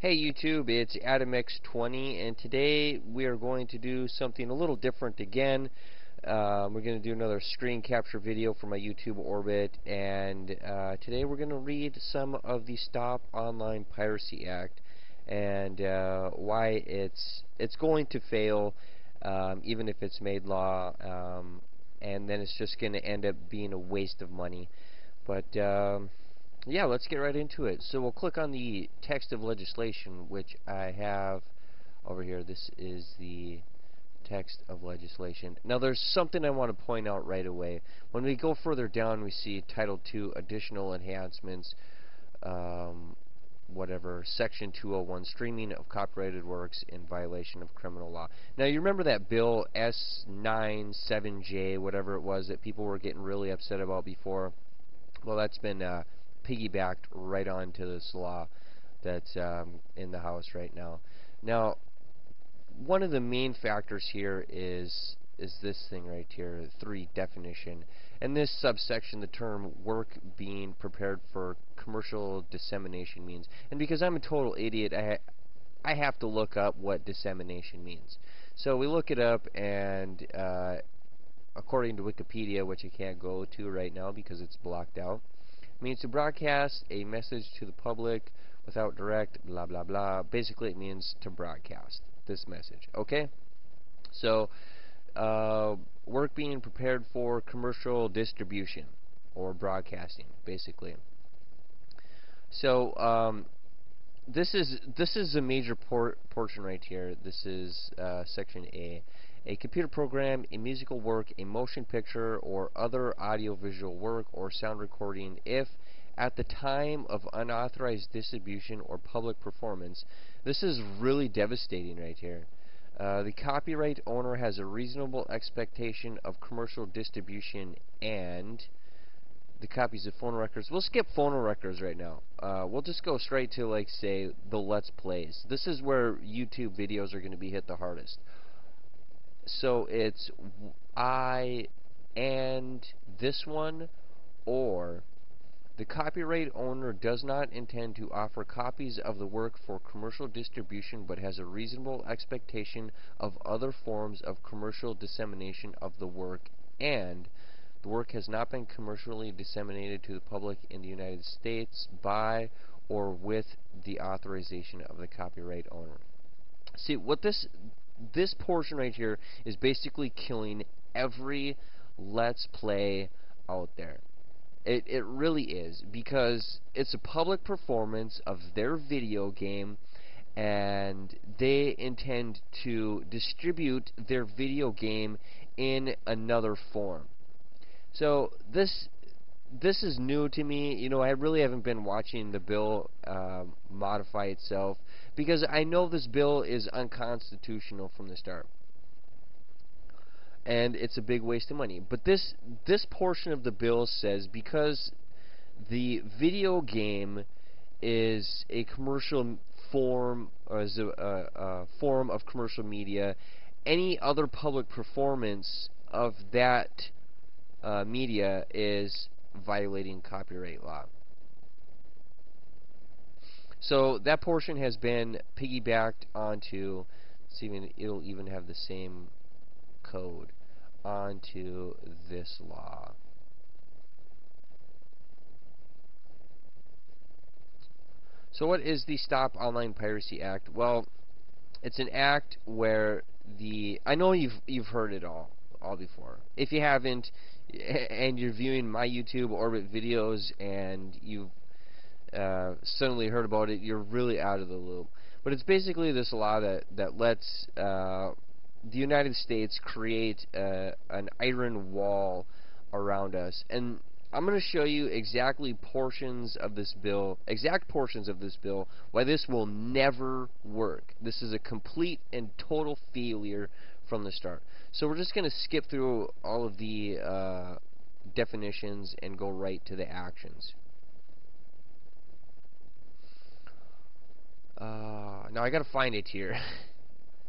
Hey YouTube, it's AdamX20 and today we are going to do something a little different again. We're going to do another screen capture video for my YouTube orbit, and today we're going to read some of the Stop Online Piracy Act and why it's going to fail even if it's made law, and then it's just going to end up being a waste of money. But yeah, let's get right into it. So we'll click on the text of legislation, which I have over here. This is the text of legislation. Now there's something I want to point out right away. When we go further down, we see Title II, Additional Enhancements, whatever, Section 201, Streaming of Copyrighted Works in Violation of Criminal Law. Now you remember that bill S97J, whatever it was, that people were getting really upset about before? Well, that's been piggybacked right onto this law that's in the House right now. Now, one of the main factors here is this thing right here, 3 definition. And this subsection, the term work being prepared for commercial dissemination means. And because I'm a total idiot, I have to look up what dissemination means. So we look it up, and according to Wikipedia, which I can't go to right now because it's blocked out, means to broadcast a message to the public without direct blah blah blah. Basically it means to broadcast this message. Okay, so work being prepared for commercial distribution or broadcasting, basically. So this is a major portion right here. This is section A. A computer program, a musical work, a motion picture, or other audiovisual work or sound recording, if at the time of unauthorized distribution or public performance. This is really devastating right here. The copyright owner has a reasonable expectation of commercial distribution, and the copies of phone records. We'll skip phone records right now. We'll just go straight to, like, say, the Let's Plays. This is where YouTube videos are going to be hit the hardest. So it's I and this one, or the copyright owner does not intend to offer copies of the work for commercial distribution but has a reasonable expectation of other forms of commercial dissemination of the work, and the work has not been commercially disseminated to the public in the United States by or with the authorization of the copyright owner. See, what this portion right here is basically killing every Let's Play out there. It really is, because it's a public performance of their video game, and they intend to distribute their video game in another form. So this is new to me. You know, I really haven't been watching the bill modify itself, because I know this bill is unconstitutional from the start, and it's a big waste of money. But this portion of the bill says, because the video game is a commercial form, or is a form of commercial media, any other public performance of that media is violating copyright law. So that portion has been piggybacked onto, it'll even have the same code, onto this law. So what is the Stop Online Piracy Act? Well, it's an act where I know you've heard it all before. If you haven't, and you're viewing my YouTube orbit videos and you've suddenly heard about it, you're really out of the loop. But it's basically this law that lets the United States create an iron wall around us. And I'm going to show you exact portions of this bill, why this will never work. This is a complete and total failure from the start. So we're just going to skip through all of the definitions and go right to the actions. Now I gotta find it here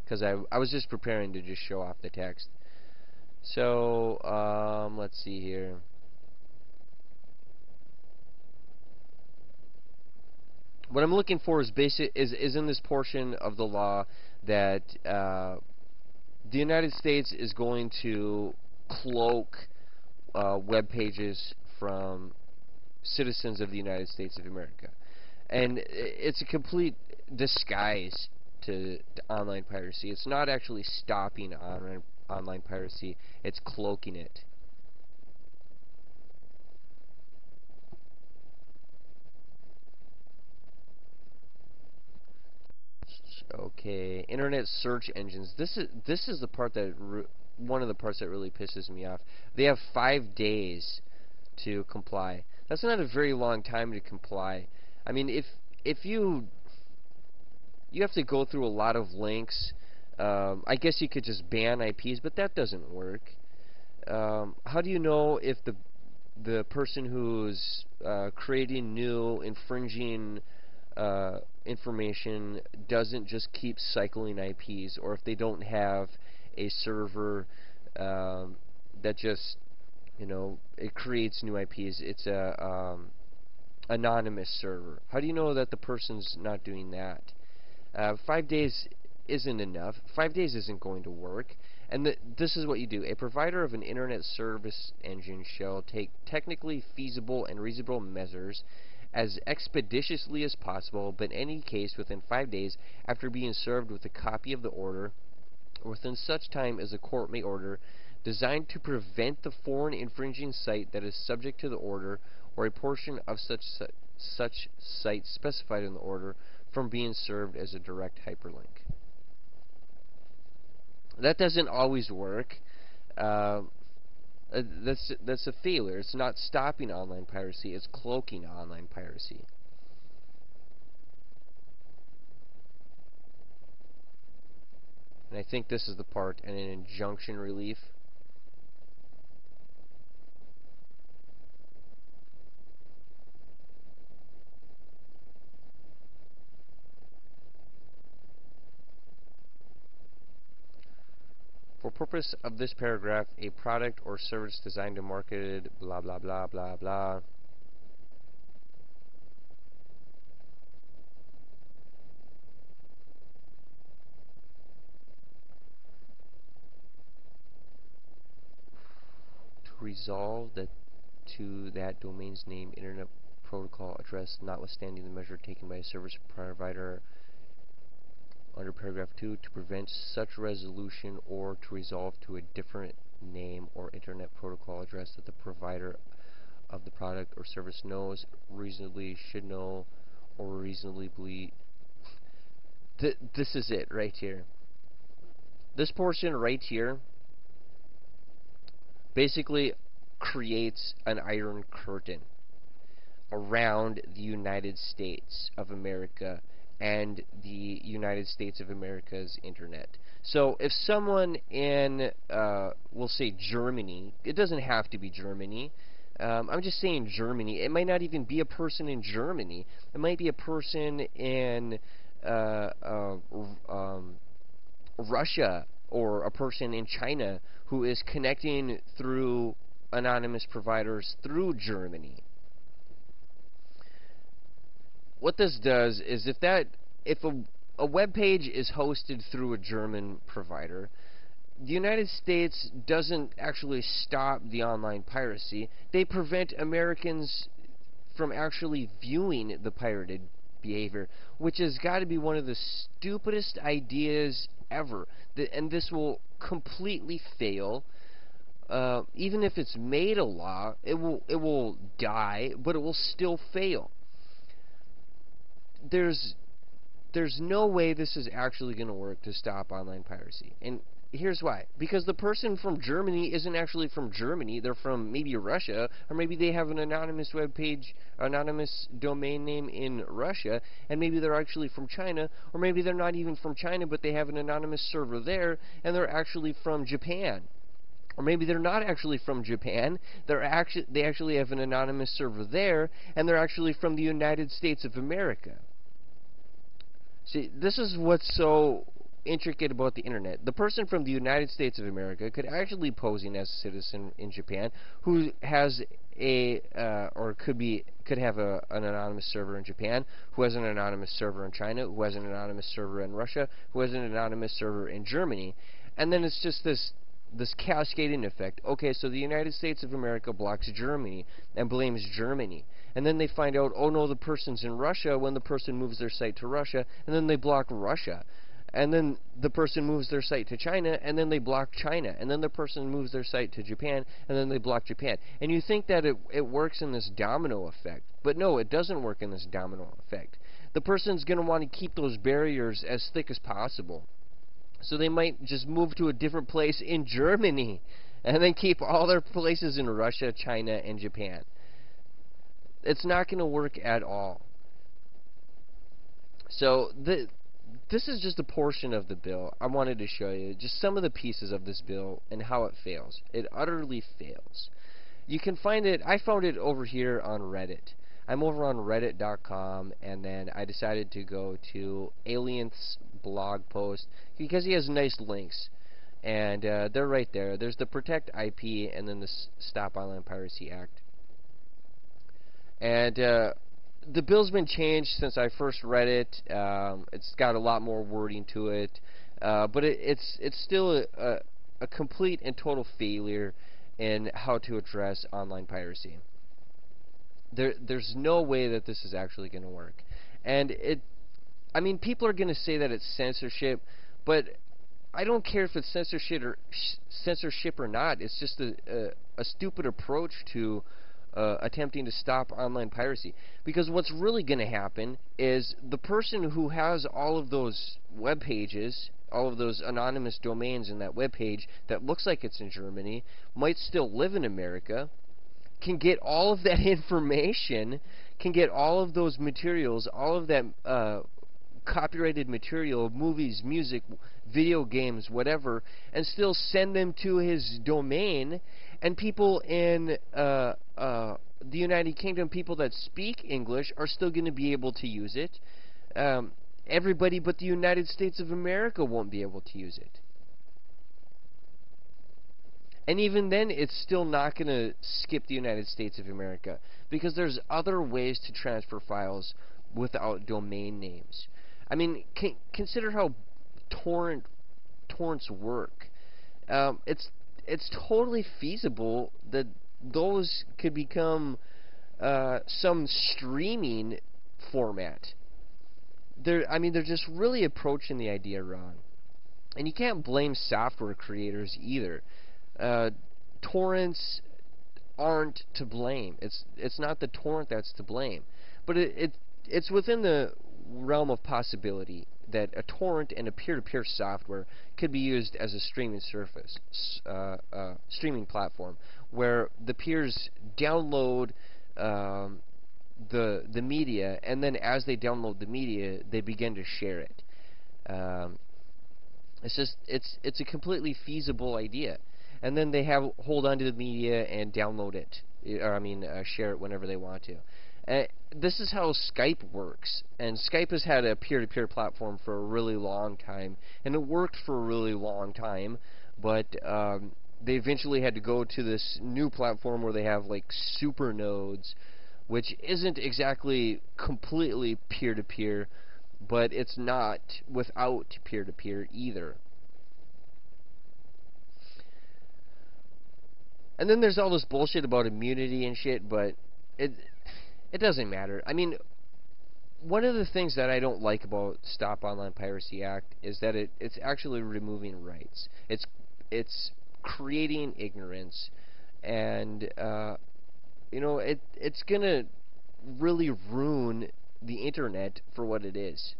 because I was just preparing to just show off the text. So let's see here. what I'm looking for is is in this portion of the law that the United States is going to cloak web pages from citizens of the United States of America. And it's a complete disguise to online piracy. It's not actually stopping online piracy, it's cloaking it. Okay, internet search engines. This is the part that one of the parts that really pisses me off. They have 5 days to comply. That's not a very long time to comply. I mean, if you have to go through a lot of links. I guess you could just ban IPs, but that doesn't work. How do you know if the person who's creating new infringing information doesn't just keep cycling IPs, or if they don't have a server that just, you know, it creates new IPs? It's a anonymous server. How do you know that the person's not doing that? 5 days isn't enough. 5 days isn't going to work. And this is what you do. A provider of an internet service engine shall take technically feasible and reasonable measures as expeditiously as possible, but in any case within 5 days after being served with a copy of the order, or within such time as the court may order, designed to prevent the foreign infringing site that is subject to the order, or a portion of such site specified in the order, from being served as a direct hyperlink. That doesn't always work. That's a failure. It's not stopping online piracy, it's cloaking online piracy. And I think this is the part, and an injunction relief. For purpose of this paragraph, a product or service designed and marketed, blah blah blah blah blah. To resolve that to that domain's name, internet protocol address, notwithstanding the measure taken by a service provider under paragraph 2, to prevent such resolution or to resolve to a different name or internet protocol address that the provider of the product or service knows, reasonably should know, or reasonably believe. This is it right here. This portion right here basically creates an iron curtain around the United States of America and the United States of America's internet. So if someone in, we'll say Germany, it doesn't have to be Germany, I'm just saying Germany, it might not even be a person in Germany, it might be a person in Russia, or a person in China who is connecting through anonymous providers through Germany. What this does is if a web page is hosted through a German provider, the United States doesn't actually stop the online piracy. They prevent Americans from actually viewing the pirated behavior, which has got to be one of the stupidest ideas ever. And this will completely fail. Even if it's made a law, it will die, but it will still fail. There's no way this is actually going to work to stop online piracy. And here's why. Because the person from Germany isn't actually from Germany. They're from maybe Russia, or maybe they have an anonymous web page, anonymous domain name in Russia, and maybe they're actually from China, or maybe they're not even from China, but they have an anonymous server there, and they're actually from Japan. Or maybe they're not actually from Japan, they actually have an anonymous server there, and they're actually from the United States of America. See, this is what's so intricate about the internet. The person from the United States of America could actually posing as a citizen in Japan who has could have an anonymous server in Japan, who has an anonymous server in China, who has an anonymous server in Russia, who has an anonymous server in Germany, and then it's just this cascading effect. Okay, so the United States of America blocks Germany and blames Germany. And then they find out, oh no, the person's in Russia when the person moves their site to Russia, and then they block Russia. And then the person moves their site to China, and then they block China. And then the person moves their site to Japan, and then they block Japan. And you think that it works in this domino effect. But no, it doesn't work in this domino effect. The person's going to want to keep those barriers as thick as possible. So they might just move to a different place in Germany, and then keep all their places in Russia, China, and Japan. It's not going to work at all. So this is just a portion of the bill. I wanted to show you just some of the pieces of this bill and how it fails. It utterly fails. You can find it, I found it over here on Reddit. I'm over on reddit.com, and then I decided to go to Alien's blog post because he has nice links. And they're right there. There's the Protect IP and then the Stop Online Piracy Act. And the bill's been changed since I first read it. It's got a lot more wording to it, but it's still a complete and total failure in how to address online piracy. There's no way that this is actually going to work. And I mean, people are going to say that it's censorship, but I don't care if it's censorship or not. It's just a stupid approach to attempting to stop online piracy. Because what's really going to happen is the person who has all of those web pages, all of those anonymous domains in that web page that looks like it's in Germany, might still live in America, can get all of that information, can get all of those materials, all of that copyrighted material, movies, music, video games, whatever, and still send them to his domain, and people in the United Kingdom, people that speak English, are still going to be able to use it. Everybody but the United States of America won't be able to use it. And even then, it's still not going to skip the United States of America, because there's other ways to transfer files without domain names. I mean, consider how torrents work. It's totally feasible that those could become some streaming format. I mean, they're just really approaching the idea wrong. And you can't blame software creators either. Torrents aren't to blame. It's not the torrent that's to blame. But it's within the realm of possibility that a torrent and a peer-to-peer software could be used as a streaming streaming platform, where the peers download the media, and then as they download the media, they begin to share it. It's a completely feasible idea, and then they hold on to the media and download it, or share it whenever they want to. This is how Skype works, and Skype has had a peer-to-peer platform for a really long time, and it worked for a really long time, but they eventually had to go to this new platform where they have like super nodes, which isn't exactly completely peer-to-peer, but it's not without peer-to-peer either. And then there's all this bullshit about immunity and shit, but it doesn't matter. I mean, one of the things that I don't like about Stop Online Piracy Act is that it's actually removing rights. It's creating ignorance, and it's gonna really ruin the internet for what it is.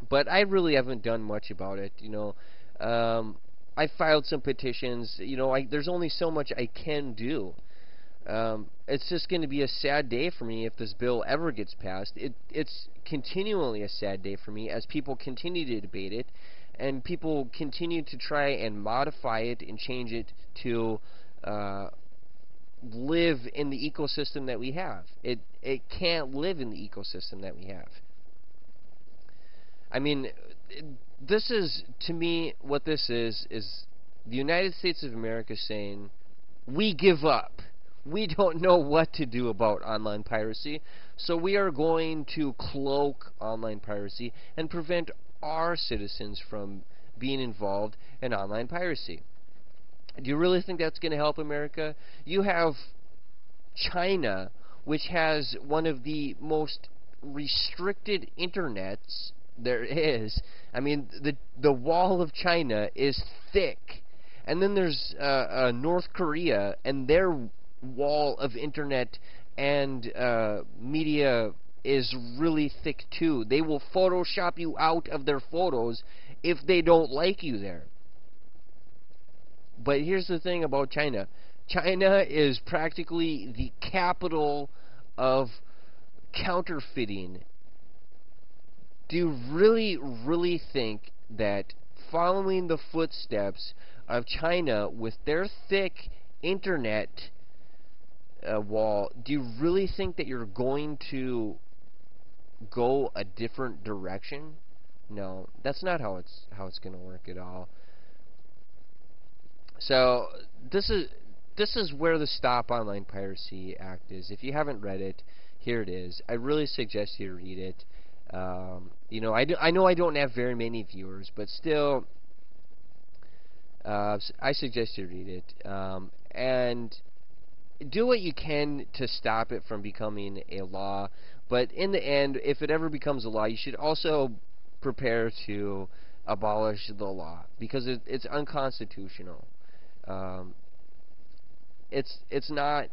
But I really haven't done much about it. I filed some petitions. There's only so much I can do. It's just going to be a sad day for me if this bill ever gets passed. It's continually a sad day for me as people continue to debate it, and people continue to try and modify it and change it to live in the ecosystem that we have. It can't live in the ecosystem that we have. I mean, this is, to me, what this is the United States of America saying, we give up. We don't know what to do about online piracy, so we are going to cloak online piracy and prevent our citizens from being involved in online piracy. Do you really think that's going to help America? You have China, which has one of the most restricted internets there is. I mean, the wall of China is thick. And then there's North Korea, and their wall of internet and media is really thick too. They will Photoshop you out of their photos if they don't like you there. But here's the thing about China. China is practically the capital of counterfeiting. Do you really, really think that following the footsteps of China with their thick internet wall, do you really think that you're going to go a different direction? No, that's not how it's going to work at all. So this is where the Stop Online Piracy Act is. If you haven't read it, here it is. I really suggest you read it. You know, I know I don't have very many viewers, but still, I suggest you read it. And do what you can to stop it from becoming a law. But in the end, if it ever becomes a law, you should also prepare to abolish the law, because it's unconstitutional. It's not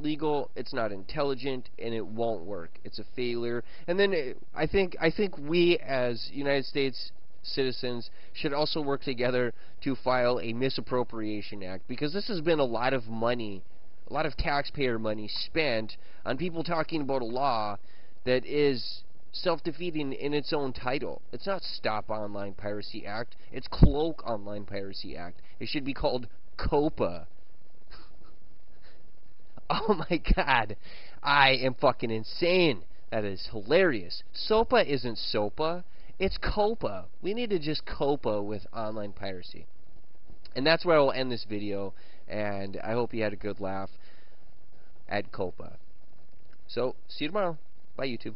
legal, it's not intelligent, and it won't work. It's a failure. And then I think we as United States citizens should also work together to file a misappropriation act, because this has been a lot of money, a lot of taxpayer money spent on people talking about a law that is self-defeating in its own title. It's not Stop Online Piracy Act, it's Cloak Online Piracy Act. It should be called COPA. Oh my god, I am fucking insane. That is hilarious. SOPA isn't SOPA, it's COPA. We need to just COPA with online piracy. And that's where I will end this video, and I hope you had a good laugh at COPA. So, see you tomorrow. Bye, YouTube.